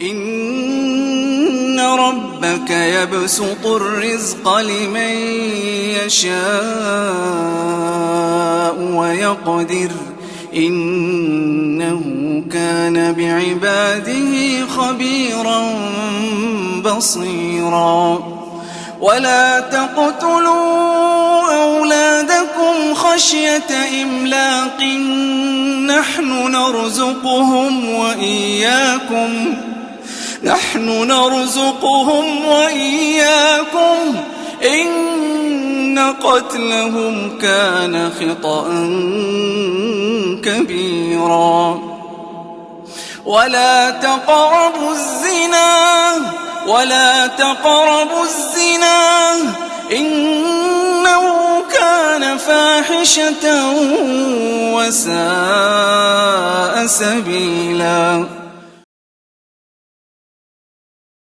إن ربك يبسط الرزق لمن يشاء ويقدر إنه كان بعباده خبيرا بصيرا ولا تقتلوا أولادكم خشية إملاق نحن نرزقهم وإياكم إن قتلهم كان خطأ كبيرا ولا تقربوا الزنا إنه كان فاحشة وساء سبيلا